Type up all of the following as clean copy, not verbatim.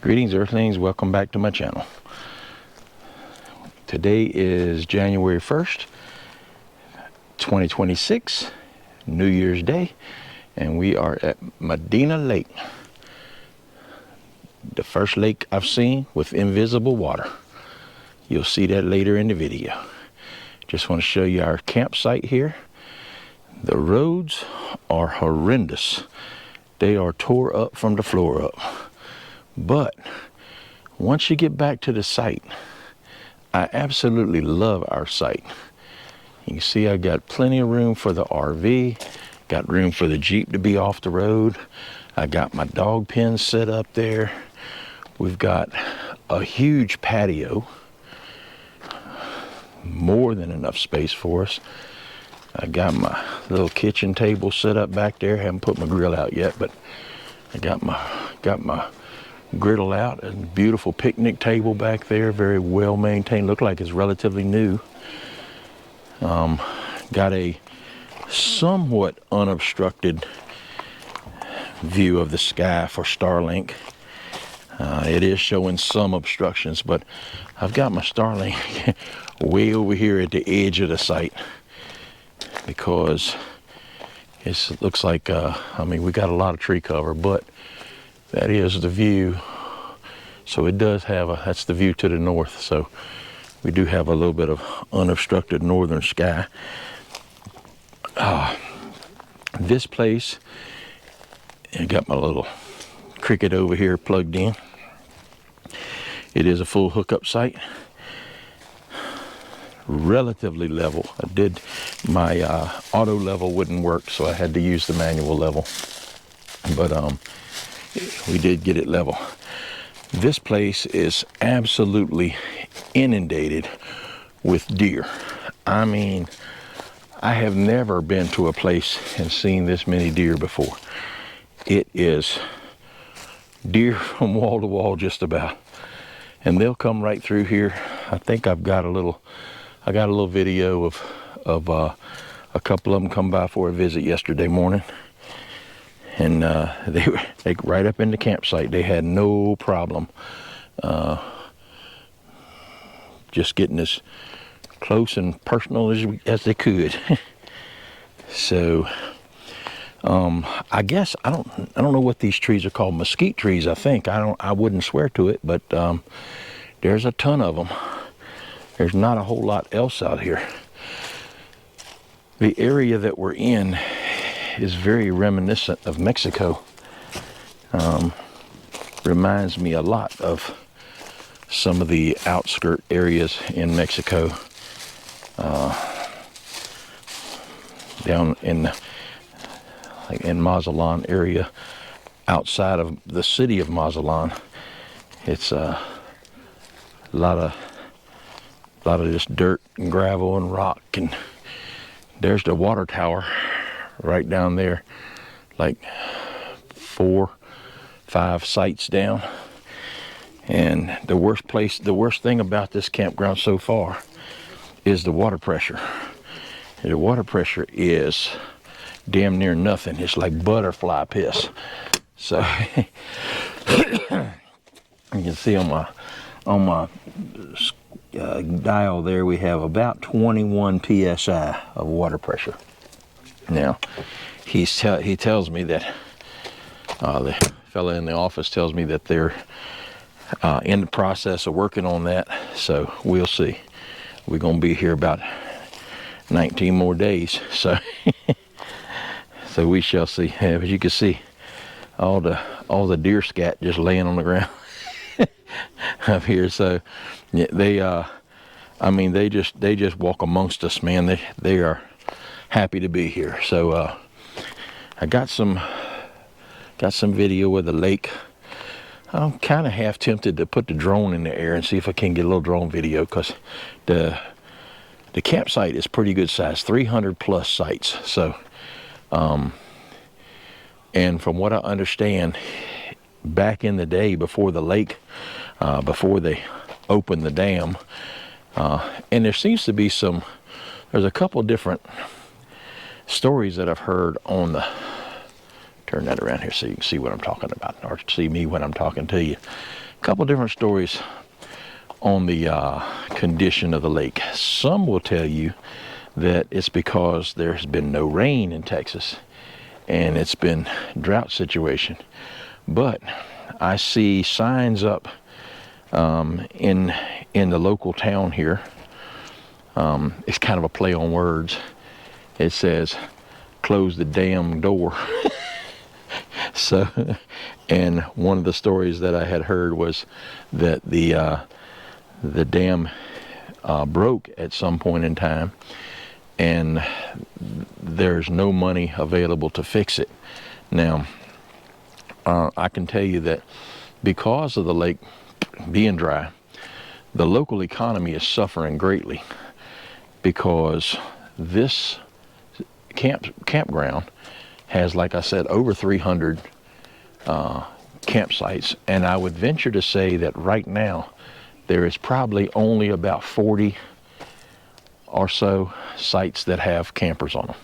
Greetings Earthlings, welcome back to my channel. Today is January 1st, 2026, New Year's Day, and we are at Medina Lake. The first lake I've seen with invisible water. You'll see that later in the video. Just want to show you our campsite here. The roads are horrendous. They are tore up from the floor up. But once you get back to the site, I absolutely love our site. You can see I got plenty of room for the RV, got room for the Jeep to be off the road. I got my dog pen set up there. We've got a huge patio, more than enough space for us. I got my little kitchen table set up back there. Haven't put my grill out yet, but I got my griddle out. A beautiful picnic table back there, very well maintained. Look like it's relatively new. Got a somewhat unobstructed view of the sky for Starlink. It is showing some obstructions, but I've got my Starlink way over here at the edge of the site because it looks like, we got a lot of tree cover, but that is the view. So it does have that's the view to the north. So we do have a little bit of unobstructed northern sky. This place, I got my little cricket over here plugged in. It is a full hookup site. Relatively level. My auto level wouldn't work, so I had to use the manual level. But we did get it level. This place is absolutely inundated with deer. I mean, I have never been to a place and seen this many deer before. It is deer from wall to wall just about. And they'll come right through here. I think I got a little video of a couple of them come by for a visit yesterday morning. And they were right up in the campsite. They had no problem just getting as close and personal as they could. So I guess I don't know what these trees are called. Mesquite trees, I think. I wouldn't swear to it, but there's a ton of them. There's not a whole lot else out here. The area that we're in is very reminiscent of Mexico. Reminds me a lot of some of the outskirt areas in Mexico. Down in Mazatlan area, outside of the city of Mazatlan. It's a lot of just dirt and gravel and rock, and there's the water tower right down there, like 4-5 sites down. And the worst thing about this campground so far is the water pressure. The water pressure is damn near nothing. It's like butterfly piss. So you can see on my dial there, we have about 21 psi of water pressure. Now, he tells me that the fella in the office tells me that they're in the process of working on that. So we'll see. We're gonna be here about 19 more days. So so we shall see. As you can see, all the deer scat just laying on the ground up here. So yeah, they just walk amongst us, man. They are happy to be here. So I got some video of the lake. I'm kind of half tempted to put the drone in the air and see if I can get a little drone video, because the campsite is pretty good size, 300 plus sites. So and from what I understand, back in the day before the lake, before they opened the dam, and there seems to be there's a couple different stories that I've heard on the, turn that around here so you can see what I'm talking about, or see me when I'm talking to you. couple different stories on the condition of the lake. Some will tell you that it's because there's been no rain in Texas and it's been drought situation. But I see signs up in the local town here. It's kind of a play on words. It says, "Close the damn door." So, and one of the stories that I had heard was that the dam broke at some point in time, and there's no money available to fix it. Now, I can tell you that because of the lake being dry, the local economy is suffering greatly, because this campground has, like I said, over 300 campsites, and I would venture to say that right now there is probably only about 40 or so sites that have campers on them.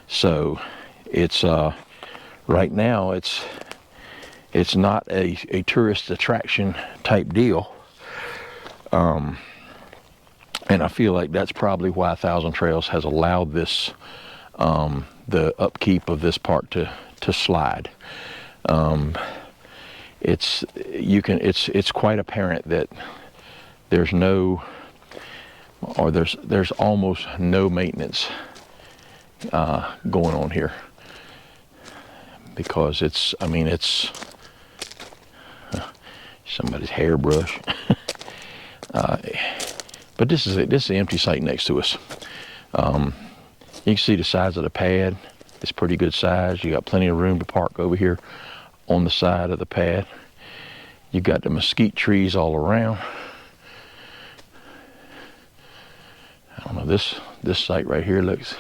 So it's right now it's not a tourist attraction type deal, and I feel like that's probably why 1,000 Trails has allowed this the upkeep of this part to slide. It's quite apparent that there's almost no maintenance going on here, because it's somebody's hairbrush. But this is the empty site next to us. You can see the size of the pad. It's pretty good size. You got plenty of room to park over here on the side of the pad. You got the mesquite trees all around. I don't know, this site right here looks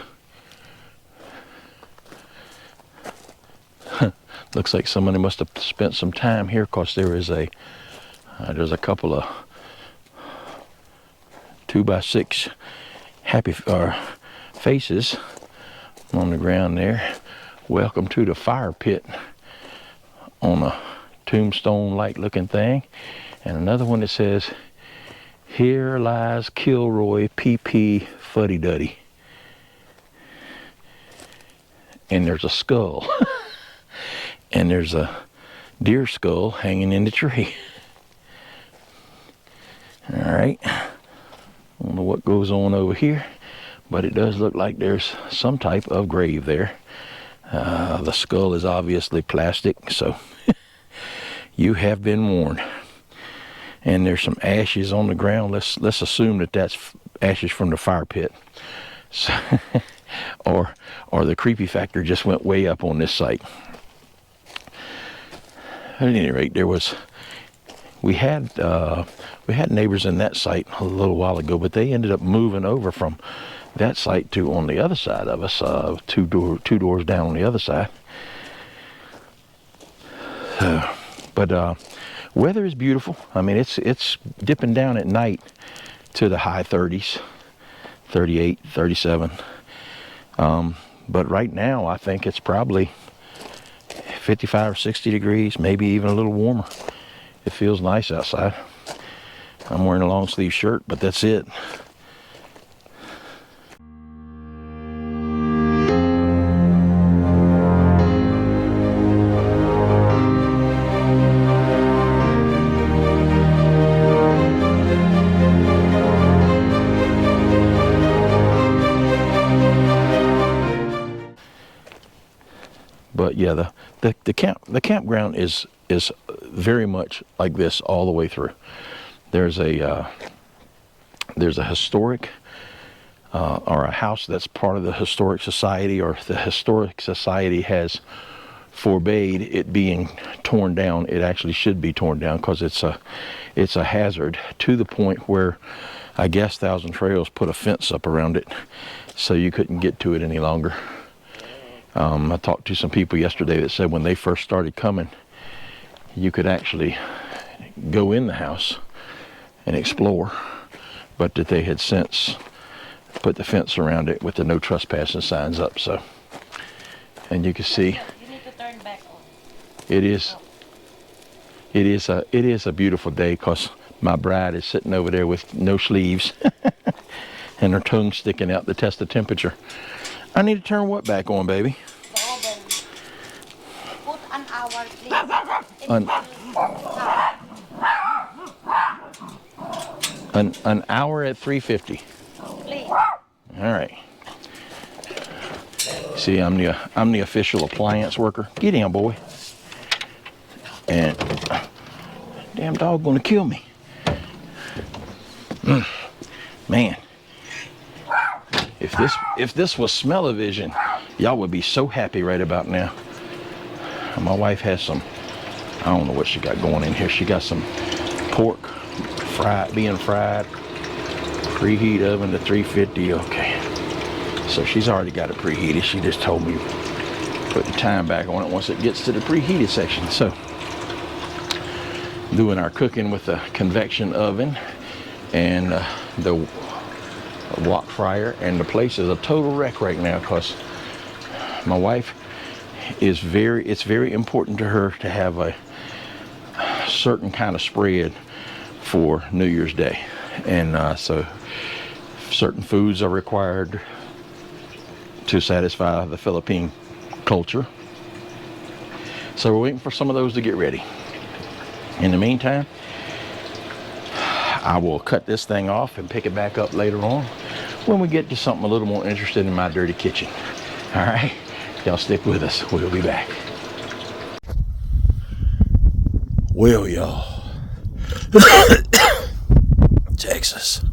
looks like somebody must have spent some time here, because there's a couple of 2x6 happy faces on the ground there. "Welcome to the fire pit" on a tombstone like looking thing, and another one that says, "Here lies Kilroy PP Fuddy Duddy." And there's a skull. And there's a deer skull hanging in the tree. All right. I don't know what goes on over here, but it does look like there's some type of grave there. The skull is obviously plastic, so you have been warned. And there's some ashes on the ground. Let's assume that that's ashes from the fire pit. So, or the creepy factor just went way up on this site. At any rate, we had neighbors in that site a little while ago, but they ended up moving over from that site to on the other side of us, two doors down on the other side. But weather is beautiful. I mean, it's dipping down at night to the high 30s, 38, 37. But right now, I think it's probably 55 or 60 degrees, maybe even a little warmer. It feels nice outside. I'm wearing a long sleeve shirt, but that's it. But yeah, the campground is very much like this all the way through. There's a historic or a house that's part of the historic society, or the historic society has forbade it being torn down. It actually should be torn down, because it's a hazard, to the point where I guess 1,000 Trails put a fence up around it so you couldn't get to it any longer. I talked to some people yesterday that said when they first started coming, you could actually go in the house and explore, but that they had since put the fence around it with the no trespassing signs up. So, and you can see You need to turn back on. it is it is a beautiful day because my bride is sitting over there with no sleeves and her tongue sticking out to test the temperature. I need to turn what back on, baby? The oven. Put an hour, please. An hour at 350. Please. All right. See, I'm the official appliance worker. Get in, boy. And damn dog gonna kill me. Man, if this was smell-o-vision, y'all would be so happy right about now. My wife has some, I don't know what she got going in here. She got some pork being fried. Preheat oven to 350. Okay. So she's already got it preheated. She just told me put the time back on it once it gets to the preheated section. So doing our cooking with the convection oven and the wok fryer, and the place is a total wreck right now because my wife it's very important to her to have a certain kind of spread for New Year's Day, and so certain foods are required to satisfy the Philippine culture. So we're waiting for some of those to get ready. In the meantime, I will cut this thing off and pick it back up later on when we get to something a little more interesting in my dirty kitchen. All right, y'all stick with us. We'll be back. Well, y'all, Texas.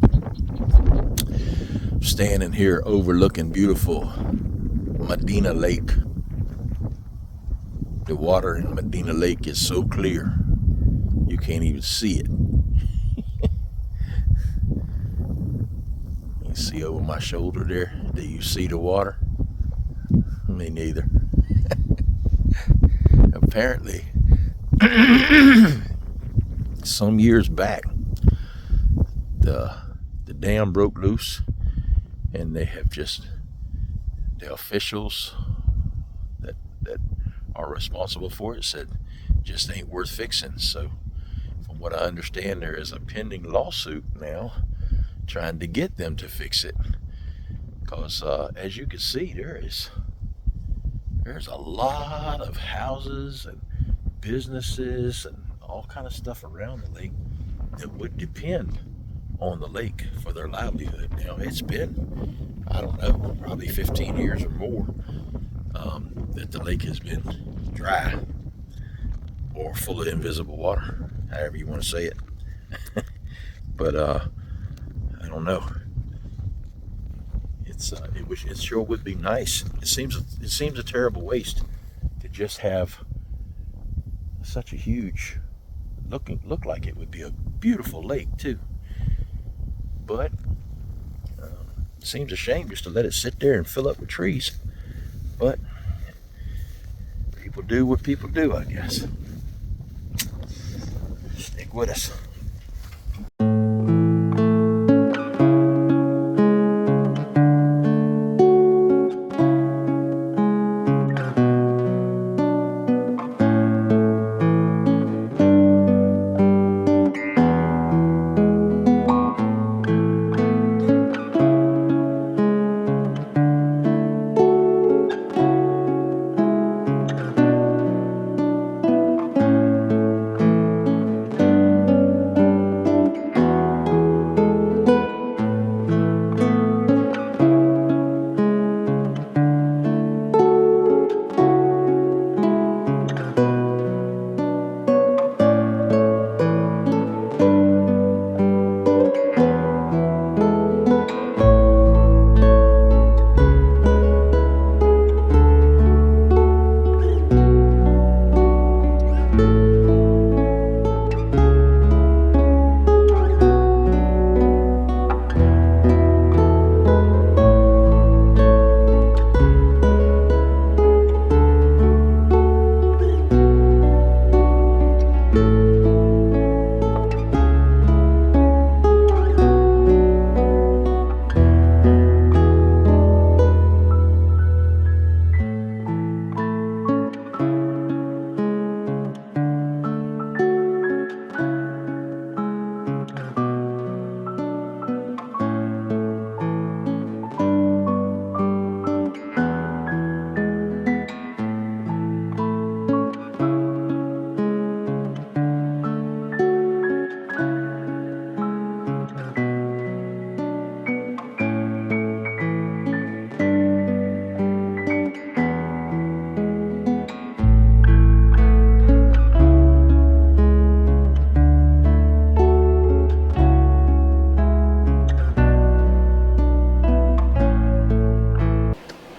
Standing here overlooking beautiful Medina Lake. The water in Medina Lake is so clear you can't even see it. You see over my shoulder there? Do you see the water? Me neither. Apparently, some years back, the dam broke loose, and they have just, the officials that are responsible for it said just ain't worth fixing. So from what I understand, there is a pending lawsuit now trying to get them to fix it, because as you can see, there's a lot of houses and businesses and all kind of stuff around the lake that would depend on the lake for their livelihood. Now, it's been, I don't know, probably 15 years or more that the lake has been dry or full of invisible water, however you want to say it. But I don't know. It sure would be nice. It seems a terrible waste to just have such a huge look like it would be a beautiful lake too. But it seems a shame just to let it sit there and fill up with trees. But people do what people do, I guess. Stick with us.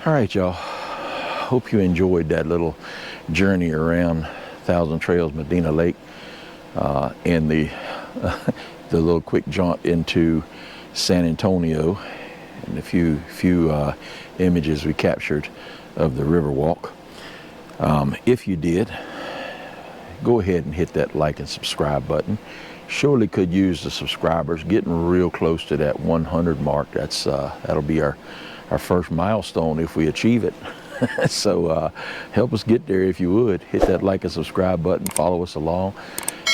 All right, y'all. Hope you enjoyed that little journey around Thousand Trails Medina Lake and the the little quick jaunt into San Antonio and a few images we captured of the Riverwalk. If you did, go ahead and hit that like and subscribe button. Surely could use the subscribers. Getting real close to that 100 mark. That'll be our first milestone if we achieve it. So help us get there if you would. Hit that like and subscribe button. Follow us along,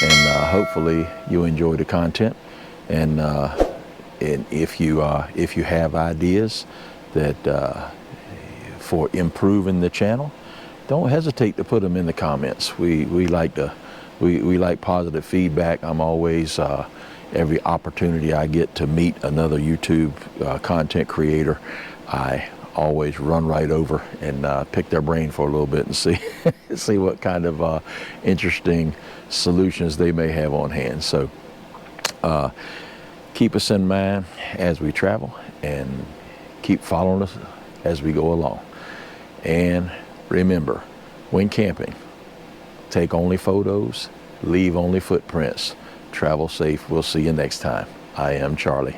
and hopefully you'll enjoy the content. And if you have ideas that for improving the channel, don't hesitate to put them in the comments. We like positive feedback. I'm always every opportunity I get to meet another YouTube content creator, I always run right over and pick their brain for a little bit and see what kind of interesting solutions they may have on hand. So keep us in mind as we travel, and keep following us as we go along. And remember, when camping, take only photos, leave only footprints. Travel safe. We'll see you next time. I am Charlie.